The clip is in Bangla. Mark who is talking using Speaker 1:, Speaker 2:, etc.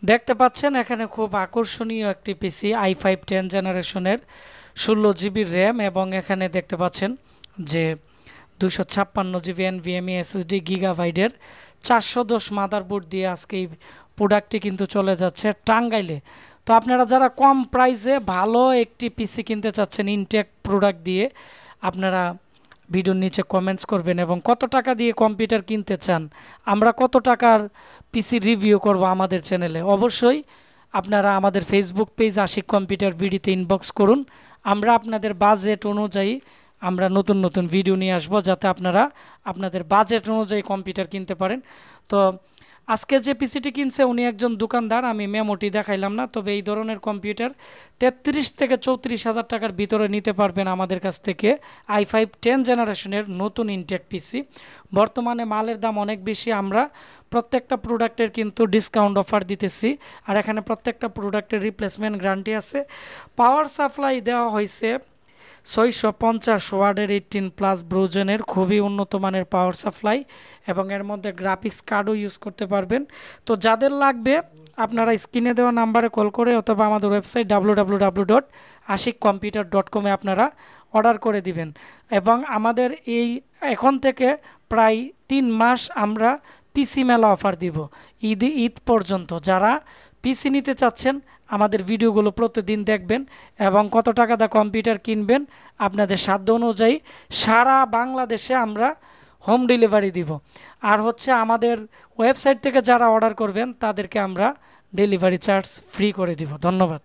Speaker 1: দেখতে পাচ্ছেন এখানে খুব আকর্ষণীয় একটি পিসি i5 10 জেনারেশনের 16 GB র্যাম এবং এখানে দেখতে পাচ্ছেন যে 256 GB NVMe SSD গিগাবাইটের 410 মাদারবোর্ড দিয়ে আজকে এই প্রোডাক্টটি কিন্তু চলে যাচ্ছে টাঙ্গাইলে। তো আপনারা যারা কম প্রাইসে ভালো একটি পিসি কিনতে চাচ্ছেন ইনটেক প্রোডাক্ট দিয়ে, আপনারা ভিডিওর নিচে কমেন্টস করবেন এবং কত টাকা দিয়ে কম্পিউটার কিনতে চান, আমরা কত টাকার পিসি রিভিউ করব আমাদের চ্যানেলে, অবশ্যই আপনারা আমাদের ফেসবুক পেজ আশিক কম্পিউটার ভিডিওতে ইনবক্স করুন। আমরা আপনাদের বাজেট অনুযায়ী আমরা নতুন নতুন ভিডিও নিয়ে আসবো, যাতে আপনারা আপনাদের বাজেট অনুযায়ী কম্পিউটার কিনতে পারেন। তো আজকে যে পিসিটি কিনছে উনি একজন দোকানদার, আমি মেমোটি দেখাইলাম না, তবে এই ধরনের কম্পিউটার 33 থেকে 34 হাজার টাকার ভিতরে নিতে পারবেন আমাদের কাছ থেকে i5 10 জেনারেশনের নতুন ইনটেক পিসি। বর্তমানে মালের দাম অনেক বেশি, আমরা প্রত্যেকটা প্রোডাক্টের কিন্তু ডিসকাউন্ট অফার দিতেছি, আর এখানে প্রত্যেকটা প্রোডাক্টের রিপ্লেসমেন্ট গ্যারান্টি আছে। পাওয়ার সাপ্লাই দেওয়া হয়েছে 650 ওয়াটের 18+ ব্রোজেনের খুবই উন্নত মানের পাওয়ার সাপ্লাই, এবং এর মধ্যে গ্রাফিক্স কার্ডও ইউজ করতে পারবেন। তো যাদের লাগবে আপনারা স্ক্রিনে দেওয়া নাম্বারে কল করে অথবা আমাদের ওয়েবসাইট www.ashikcomputer.com এ আপনারা অর্ডার করে দিবেন। এবং আমাদের এই এখন থেকে প্রায় 3 মাস আমরা পিসি মেলা অফার দিব ঈদ পর্যন্ত। যারা পিসি নিতে চাচ্ছেন আমাদের ভিডিওগুলো প্রতিদিন দেখবেন এবং কত টাকা দা কম্পিউটার কিনবেন আপনাদের সাধ্য অনুযায়ী সারা বাংলাদেশে আমরা হোম ডেলিভারি দিব। আর হচ্ছে আমাদের ওয়েবসাইট থেকে যারা অর্ডার করবেন তাদেরকে আমরা ডেলিভারি চার্জ ফ্রি করে দিব। ধন্যবাদ।